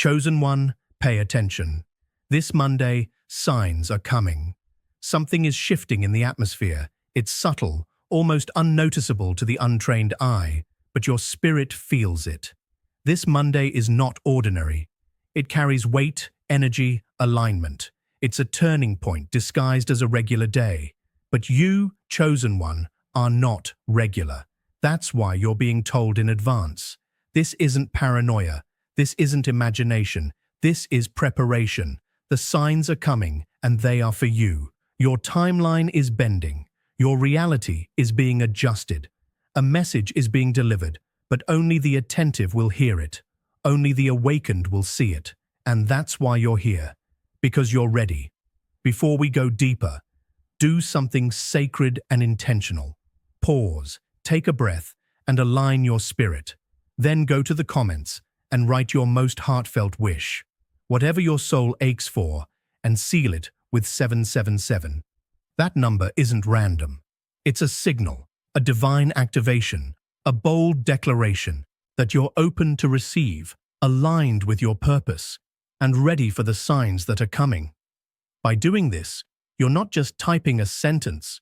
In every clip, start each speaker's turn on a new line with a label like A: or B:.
A: Chosen one, pay attention. This Monday, signs are coming. Something is shifting in the atmosphere. It's subtle, almost unnoticeable to the untrained eye, but your spirit feels it. This Monday is not ordinary. It carries weight, energy, alignment. It's a turning point disguised as a regular day. But you, chosen one, are not regular. That's why you're being told in advance. This isn't paranoia. This isn't imagination. This is preparation. The signs are coming, and they are for you. Your timeline is bending. Your reality is being adjusted. A message is being delivered, but only the attentive will hear it. Only the awakened will see it. And that's why you're here. Because you're ready. Before we go deeper, do something sacred and intentional. Pause, take a breath, and align your spirit. Then go to the comments and write your most heartfelt wish, whatever your soul aches for, and seal it with 777. That number isn't random. It's a signal, a divine activation, a bold declaration that you're open to receive, aligned with your purpose, and ready for the signs that are coming. By doing this, you're not just typing a sentence,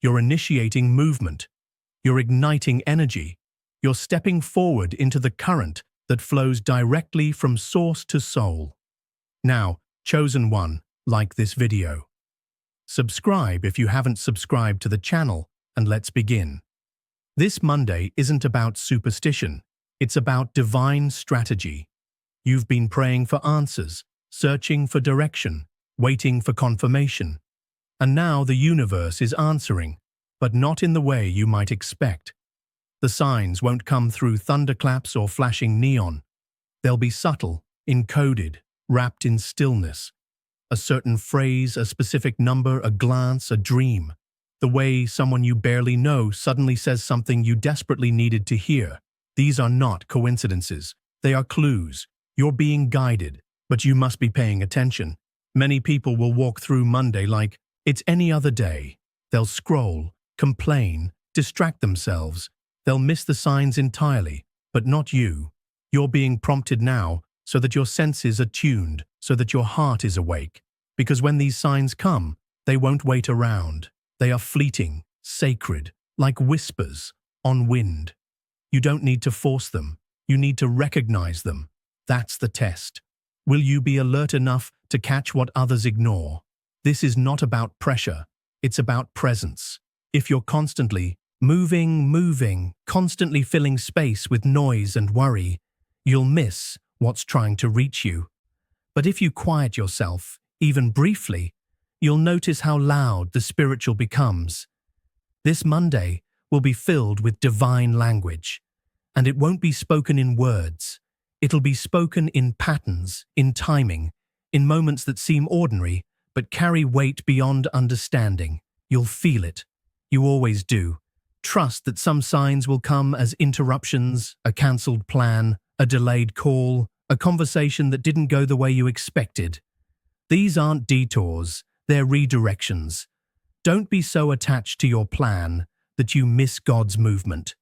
A: you're initiating movement, you're igniting energy, you're stepping forward into the current that flows directly from source to soul. Now, chosen one, like this video. Subscribe if you haven't subscribed to the channel, and let's begin. This Monday isn't about superstition, it's about divine strategy. You've been praying for answers, searching for direction, waiting for confirmation. And now the universe is answering, but not in the way you might expect. The signs won't come through thunderclaps or flashing neon. They'll be subtle, encoded, wrapped in stillness. A certain phrase, a specific number, a glance, a dream. The way someone you barely know suddenly says something you desperately needed to hear. These are not coincidences. They are clues. You're being guided, but you must be paying attention. Many people will walk through Monday like it's any other day. They'll scroll, complain, distract themselves. They'll miss the signs entirely, but not you. You're being prompted now so that your senses are tuned, so that your heart is awake. Because when these signs come, they won't wait around. They are fleeting, sacred, like whispers on wind. You don't need to force them. You need to recognize them. That's the test. Will you be alert enough to catch what others ignore? This is not about pressure. It's about presence. If you're constantly moving, constantly filling space with noise and worry, you'll miss what's trying to reach you. But if you quiet yourself, even briefly, you'll notice how loud the spiritual becomes. This Monday will be filled with divine language, and it won't be spoken in words. It'll be spoken in patterns, in timing, in moments that seem ordinary, but carry weight beyond understanding. You'll feel it. You always do. Trust that some signs will come as interruptions, a cancelled plan, a delayed call, a conversation that didn't go the way you expected. These aren't detours, they're redirections. Don't be so attached to your plan that you miss God's movement.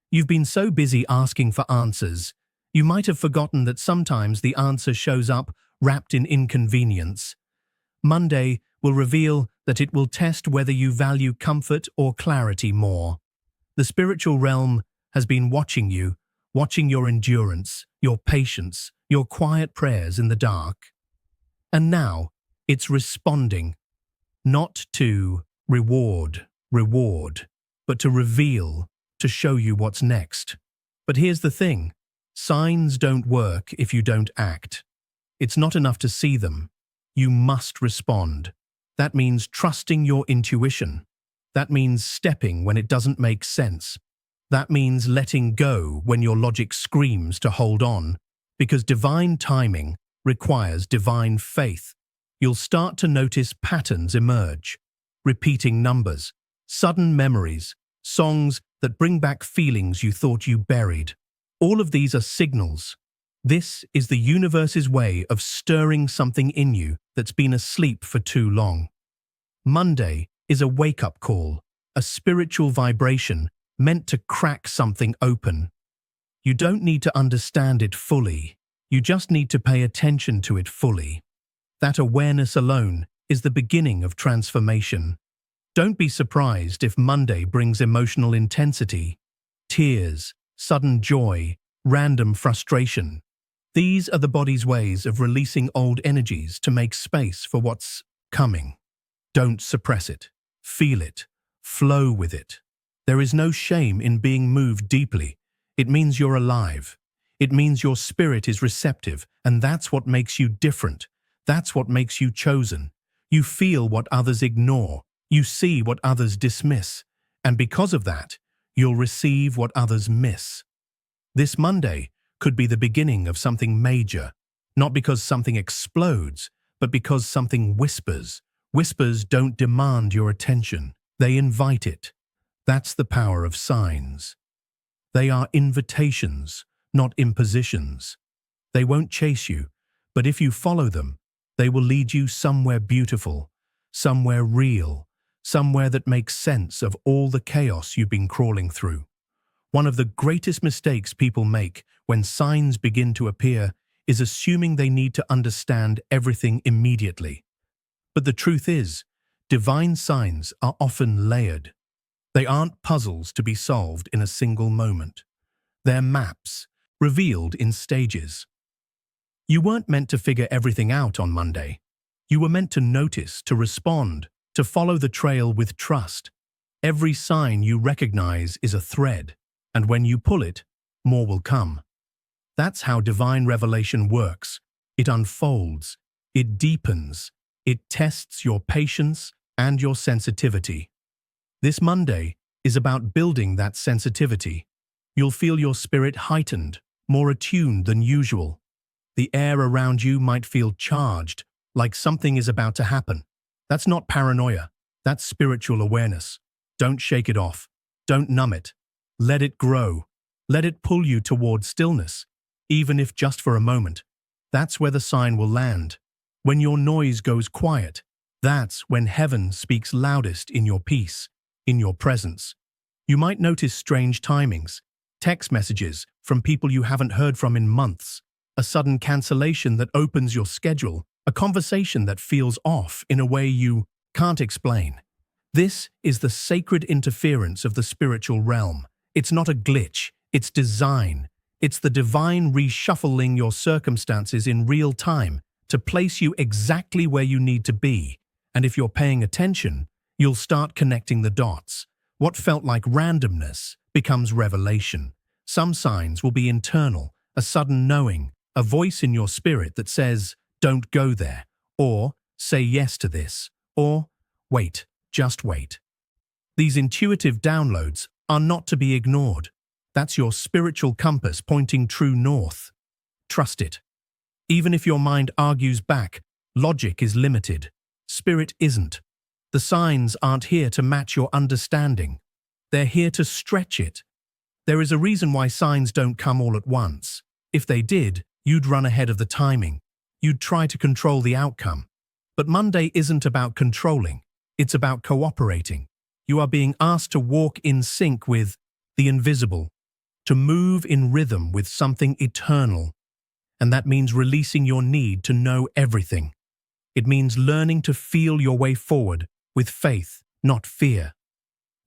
A: You've been so busy asking for answers, you might have forgotten that sometimes the answer shows up wrapped in inconvenience. Monday will reveal that it will test whether you value comfort or clarity more. The spiritual realm has been watching you, watching your endurance, your patience, your quiet prayers in the dark. And now it's responding, not to reward, but to reveal, to show you what's next. But here's the thing. Signs don't work if you don't act. It's not enough to see them. You must respond. That means trusting your intuition. That means stepping when it doesn't make sense. That means letting go when your logic screams to hold on, because divine timing requires divine faith. You'll start to notice patterns emerge, repeating numbers, sudden memories, songs that bring back feelings you thought you buried. All of these are signals. This is the universe's way of stirring something in you that's been asleep for too long. Monday is a wake-up call, a spiritual vibration meant to crack something open. You don't need to understand it fully. You just need to pay attention to it fully. That awareness alone is the beginning of transformation. Don't be surprised if Monday brings emotional intensity, tears, sudden joy, random frustration. These are the body's ways of releasing old energies to make space for what's coming. Don't suppress it. Feel it. Flow with it. There is no shame in being moved deeply. It means you're alive. It means your spirit is receptive, and that's what makes you different. That's what makes you chosen. You feel what others ignore. You see what others dismiss. And because of that, you'll receive what others miss. This Monday could be the beginning of something major, not because something explodes, but because something whispers. Whispers don't demand your attention. They invite it. That's the power of signs. They are invitations, not impositions. They won't chase you, but if you follow them, they will lead you somewhere beautiful, somewhere real, somewhere that makes sense of all the chaos you've been crawling through. One of the greatest mistakes people make when signs begin to appear is assuming they need to understand everything immediately. But the truth is, divine signs are often layered. They aren't puzzles to be solved in a single moment. They're maps, revealed in stages. You weren't meant to figure everything out on Monday. You were meant to notice, to respond, to follow the trail with trust. Every sign you recognize is a thread, and when you pull it, more will come. That's how divine revelation works. It unfolds, it deepens, it tests your patience and your sensitivity. This Monday is about building that sensitivity. You'll feel your spirit heightened, more attuned than usual. The air around you might feel charged, like something is about to happen. That's not paranoia. That's spiritual awareness. Don't shake it off. Don't numb it. Let it grow. Let it pull you toward stillness, even if just for a moment. That's where the sign will land. When your noise goes quiet, that's when heaven speaks loudest in your peace, in your presence. You might notice strange timings, text messages from people you haven't heard from in months, a sudden cancellation that opens your schedule, a conversation that feels off in a way you can't explain. This is the sacred interference of the spiritual realm. It's not a glitch, it's design. It's the divine reshuffling your circumstances in real time to place you exactly where you need to be. And if you're paying attention, you'll start connecting the dots. What felt like randomness becomes revelation. Some signs will be internal, a sudden knowing, a voice in your spirit that says, "Don't go there," or "Say yes to this," or "Wait, just wait." These intuitive downloads are not to be ignored. That's your spiritual compass pointing true north. Trust it. Even if your mind argues back, logic is limited. Spirit isn't. The signs aren't here to match your understanding. They're here to stretch it. There is a reason why signs don't come all at once. If they did, you'd run ahead of the timing. You'd try to control the outcome. But Monday isn't about controlling. It's about cooperating. You are being asked to walk in sync with the invisible, to move in rhythm with something eternal. And that means releasing your need to know everything. It means learning to feel your way forward with faith, not fear.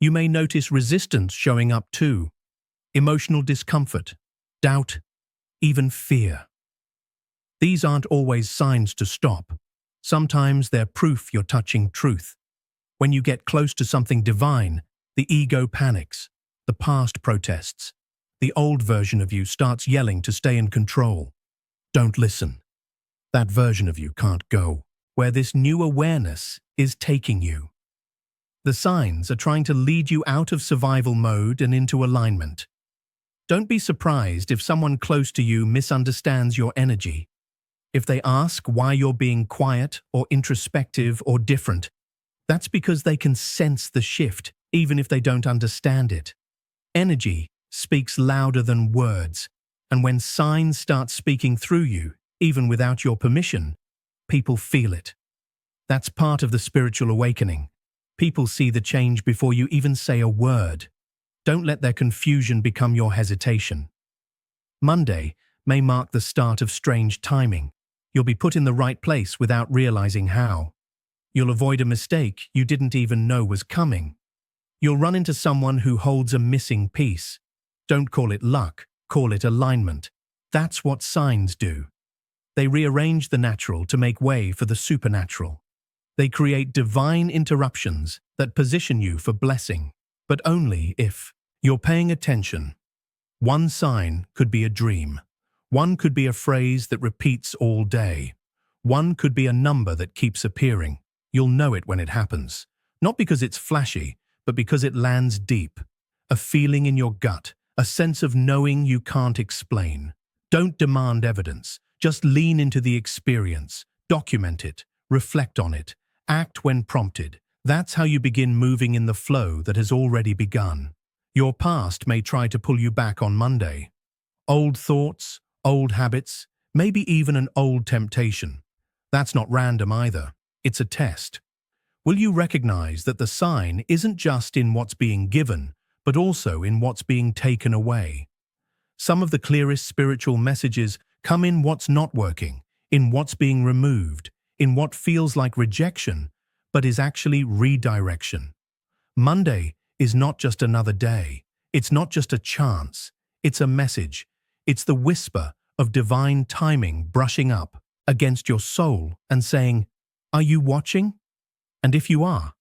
A: You may notice resistance showing up too. Emotional discomfort, doubt, even fear. These aren't always signs to stop. Sometimes they're proof you're touching truth. When you get close to something divine, the ego panics, the past protests. The old version of you starts yelling to stay in control. Don't listen. That version of you can't go where this new awareness is taking you. The signs are trying to lead you out of survival mode and into alignment. Don't be surprised if someone close to you misunderstands your energy. If they ask why you're being quiet or introspective or different, that's because they can sense the shift, even if they don't understand it. Energy speaks louder than words, and when signs start speaking through you, even without your permission, people feel it. That's part of the spiritual awakening. People see the change before you even say a word. Don't let their confusion become your hesitation. Monday may mark the start of strange timing. You'll be put in the right place without realizing how. You'll avoid a mistake you didn't even know was coming. You'll run into someone who holds a missing piece. Don't call it luck, call it alignment. That's what signs do. They rearrange the natural to make way for the supernatural. They create divine interruptions that position you for blessing, but only if you're paying attention. One sign could be a dream. One could be a phrase that repeats all day. One could be a number that keeps appearing. You'll know it when it happens. Not because it's flashy, but because it lands deep. A feeling in your gut, a sense of knowing you can't explain. Don't demand evidence. Just lean into the experience. Document it. Reflect on it. Act when prompted. That's how you begin moving in the flow that has already begun. Your past may try to pull you back on Monday. Old thoughts, old habits, maybe even an old temptation. That's not random either. It's a test. Will you recognize that the sign isn't just in what's being given, but also in what's being taken away? Some of the clearest spiritual messages come in what's not working, in what's being removed, in what feels like rejection, but is actually redirection. Monday is not just another day. It's not just a chance. It's a message. It's the whisper of divine timing brushing up against your soul and saying, "Are you watching?" And if you are,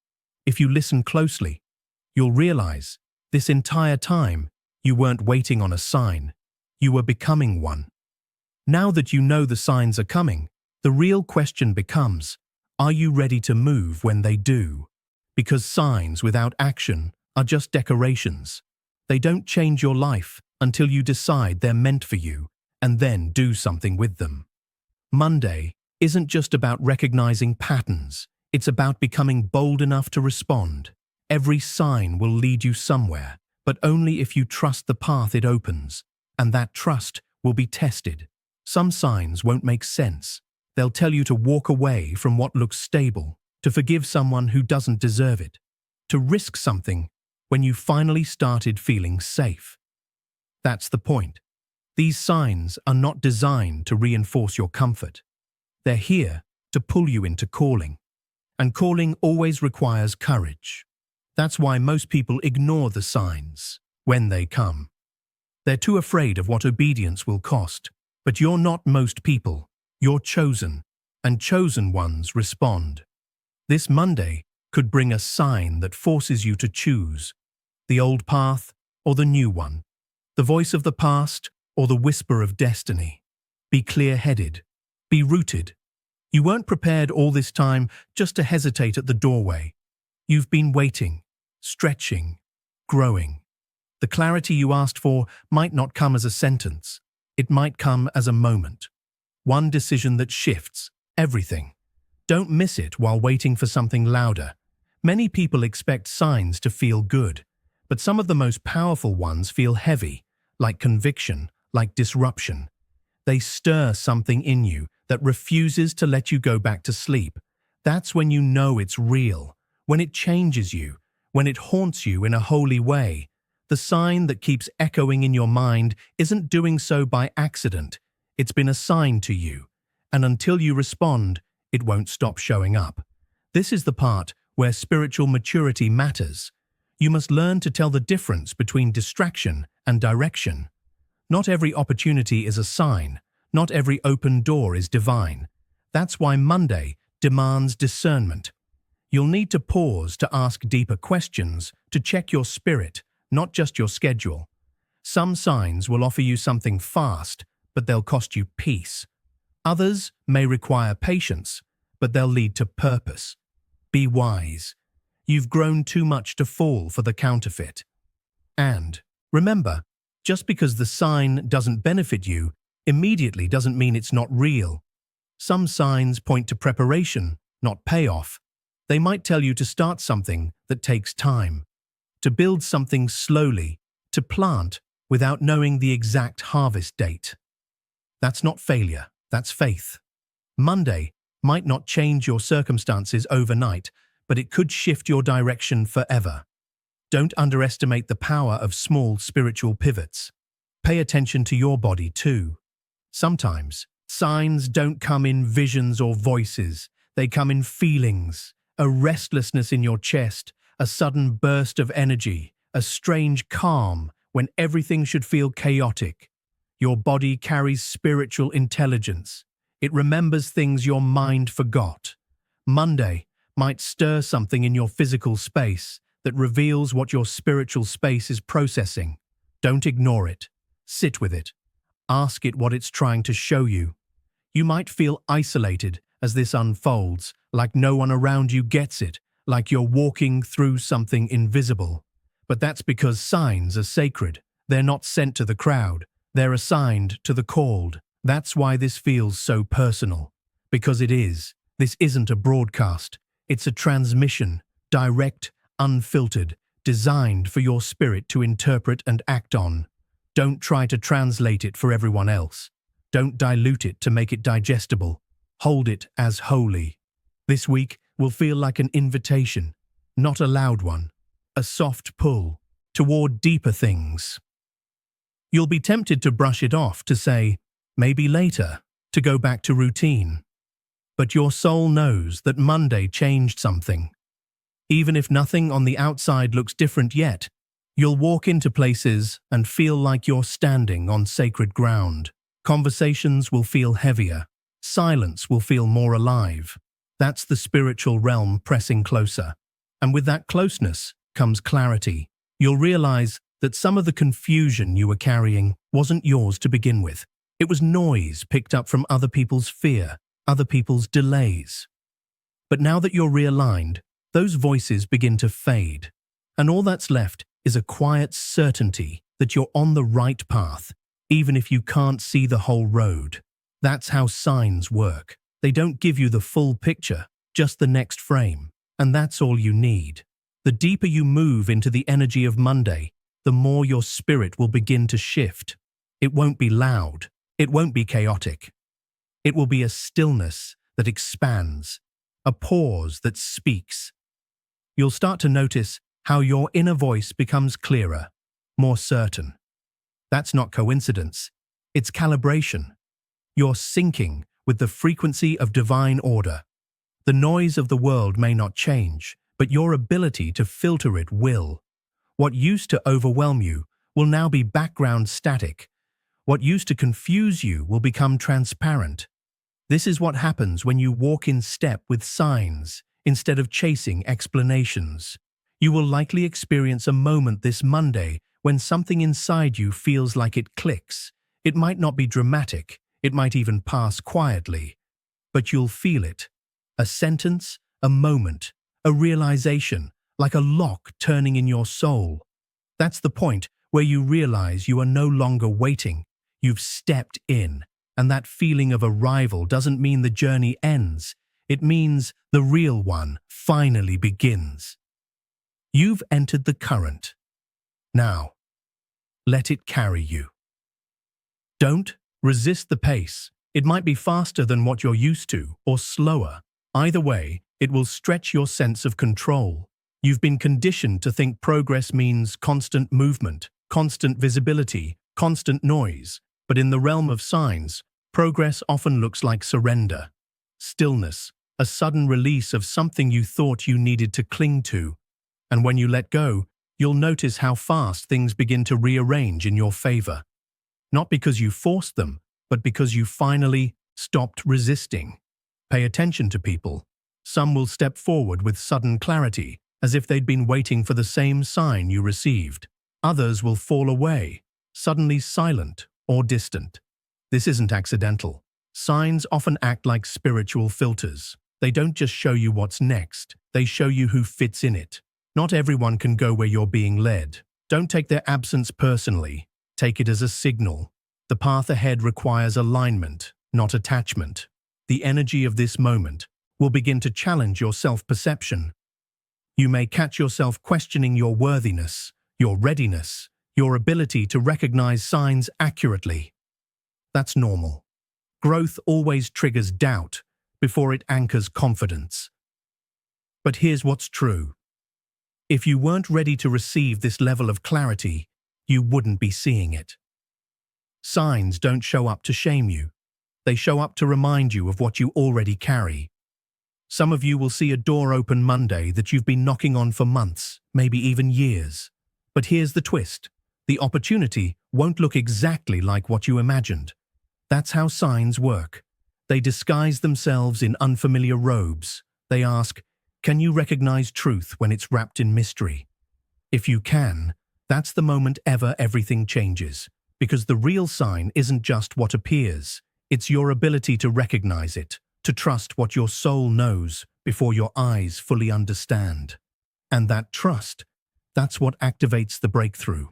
A: if you listen closely, you'll realize this entire time you weren't waiting on a sign. You were becoming one. Now that you know the signs are coming, the real question becomes, are you ready to move when they do? Because signs without action are just decorations. They don't change your life until you decide they're meant for you and then do something with them. Monday isn't just about recognizing patterns. It's about becoming bold enough to respond. Every sign will lead you somewhere, but only if you trust the path it opens, and that trust will be tested. Some signs won't make sense. They'll tell you to walk away from what looks stable, to forgive someone who doesn't deserve it, to risk something when you finally started feeling safe. That's the point. These signs are not designed to reinforce your comfort. They're here to pull you into calling. And calling always requires courage. That's why most people ignore the signs when they come. They're too afraid of what obedience will cost. But you're not most people. You're chosen, and chosen ones respond. This Monday could bring a sign that forces you to choose the old path or the new one, the voice of the past or the whisper of destiny. Be clear-headed. Be rooted. You weren't prepared all this time just to hesitate at the doorway. You've been waiting, stretching, growing. The clarity you asked for might not come as a sentence. It might come as a moment. One decision that shifts everything. Don't miss it while waiting for something louder. Many people expect signs to feel good, but some of the most powerful ones feel heavy, like conviction, like disruption. They stir something in you that refuses to let you go back to sleep. That's when you know it's real, when it changes you, when it haunts you in a holy way. The sign that keeps echoing in your mind isn't doing so by accident. It's been assigned to you, and until you respond, it won't stop showing up. This is the part where spiritual maturity matters. You must learn to tell the difference between distraction and direction. Not every opportunity is a sign. Not every open door is divine. That's why Monday demands discernment. You'll need to pause to ask deeper questions, to check your spirit, not just your schedule. Some signs will offer you something fast, but they'll cost you peace. Others may require patience, but they'll lead to purpose. Be wise. You've grown too much to fall for the counterfeit. And remember, just because the sign doesn't benefit you, immediately doesn't mean it's not real. Some signs point to preparation, not payoff. They might tell you to start something that takes time, to build something slowly, to plant without knowing the exact harvest date. That's not failure, that's faith. Monday might not change your circumstances overnight, but it could shift your direction forever. Don't underestimate the power of small spiritual pivots. Pay attention to your body too. Sometimes, signs don't come in visions or voices. They come in feelings, a restlessness in your chest, a sudden burst of energy, a strange calm when everything should feel chaotic. Your body carries spiritual intelligence. It remembers things your mind forgot. Monday might stir something in your physical space that reveals what your spiritual space is processing. Don't ignore it. Sit with it. Ask it what it's trying to show you. You might feel isolated as this unfolds, like no one around you gets it, like you're walking through something invisible. But that's because signs are sacred. They're not sent to the crowd. They're assigned to the called. That's why this feels so personal. Because it is. This isn't a broadcast. It's a transmission, direct, unfiltered, designed for your spirit to interpret and act on. Don't try to translate it for everyone else. Don't dilute it to make it digestible. Hold it as holy. This week will feel like an invitation, not a loud one, a soft pull toward deeper things. You'll be tempted to brush it off, to say, maybe later, to go back to routine. But your soul knows that Monday changed something. Even if nothing on the outside looks different yet, you'll walk into places and feel like you're standing on sacred ground. Conversations will feel heavier. Silence will feel more alive. That's the spiritual realm pressing closer. And with that closeness comes clarity. You'll realize that some of the confusion you were carrying wasn't yours to begin with. It was noise picked up from other people's fear, other people's delays. But now that you're realigned, those voices begin to fade. And all that's left is a quiet certainty that you're on the right path, even if you can't see the whole road. That's how signs work. They don't give you the full picture, just the next frame. And that's all you need. The deeper you move into the energy of Monday, the more your spirit will begin to shift. It won't be loud. It won't be chaotic. It will be a stillness that expands, a pause that speaks. You'll start to notice how your inner voice becomes clearer, more certain. That's not coincidence. It's calibration. You're syncing with the frequency of divine order. The noise of the world may not change, but your ability to filter it will. What used to overwhelm you will now be background static. What used to confuse you will become transparent. This is what happens when you walk in step with signs instead of chasing explanations. You will likely experience a moment this Monday when something inside you feels like it clicks. It might not be dramatic, it might even pass quietly, but you'll feel it. A sentence, a moment, a realization, like a lock turning in your soul. That's the point where you realize you are no longer waiting. You've stepped in, and that feeling of arrival doesn't mean the journey ends. It means the real one finally begins. You've entered the current. Now, let it carry you. Don't resist the pace. It might be faster than what you're used to, or slower. Either way, it will stretch your sense of control. You've been conditioned to think progress means constant movement, constant visibility, constant noise. But in the realm of signs, progress often looks like surrender, stillness, a sudden release of something you thought you needed to cling to. And when you let go, you'll notice how fast things begin to rearrange in your favor. Not because you forced them, but because you finally stopped resisting. Pay attention to people. Some will step forward with sudden clarity, as if they'd been waiting for the same sign you received. Others will fall away, suddenly silent or distant. This isn't accidental. Signs often act like spiritual filters. They don't just show you what's next, they show you who fits in it. Not everyone can go where you're being led. Don't take their absence personally. Take it as a signal. The path ahead requires alignment, not attachment. The energy of this moment will begin to challenge your self-perception. You may catch yourself questioning your worthiness, your readiness, your ability to recognize signs accurately. That's normal. Growth always triggers doubt before it anchors confidence. But here's what's true. If you weren't ready to receive this level of clarity, you wouldn't be seeing it. Signs don't show up to shame you. They show up to remind you of what you already carry. Some of you will see a door open Monday that you've been knocking on for months, maybe even years. But here's the twist. The opportunity won't look exactly like what you imagined. That's how signs work. They disguise themselves in unfamiliar robes. They ask, can you recognize truth when it's wrapped in mystery? If you can, that's the moment everything changes. Because the real sign isn't just what appears. It's your ability to recognize it, to trust what your soul knows before your eyes fully understand. And that trust, that's what activates the breakthrough.